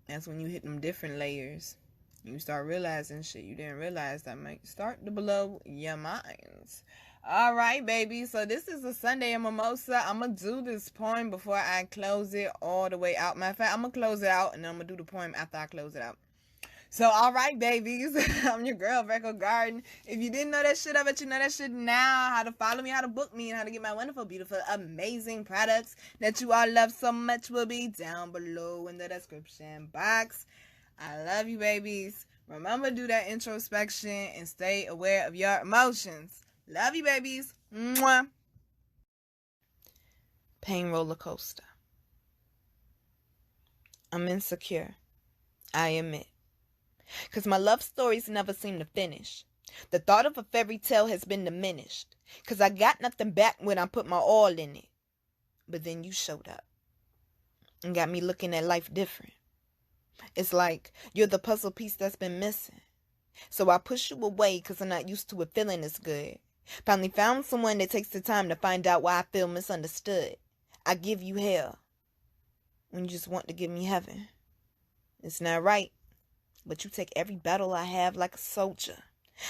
S1: That's when you hit them different layers. You start realizing shit you didn't realize that might start to blow your minds. Alright, baby. So this is a Sunday in Mimosa. I'm going to do this poem before I close it all the way out. Matter of fact, I'm going to close it out and then I'm going to do the poem after I close it out. So, alright, babies. I'm your girl, Virgo Garden. If you didn't know that shit, I bet you know that shit now. How to follow me, how to book me, and how to get my wonderful, beautiful, amazing products that you all love so much will be down below in the description box. I love you, babies. Remember to do that introspection and stay aware of your emotions. Love you, babies. Mwah. Pain roller coaster. I'm insecure. I admit. 'Cause my love stories never seem to finish. The thought of a fairy tale has been diminished. 'Cause I got nothing back when I put my all in it. But then you showed up and got me looking at life different. It's like you're the puzzle piece that's been missing. So I push you away because I'm not used to it feeling this good. Finally found someone that takes the time to find out why I feel misunderstood. I give you hell when you just want to give me heaven. It's not right, but you take every battle I have like a soldier.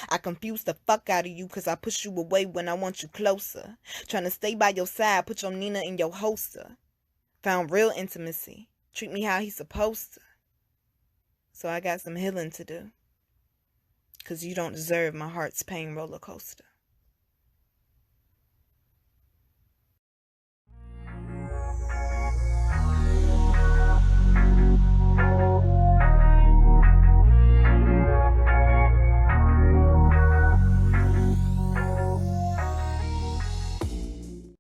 S1: I confuse the fuck out of you because I push you away when I want you closer. Trying to stay by your side, put your Nina in your holster. Found real intimacy. Treat me how he's supposed to. So I got some healing to do. Because you don't deserve my heart's pain roller coaster.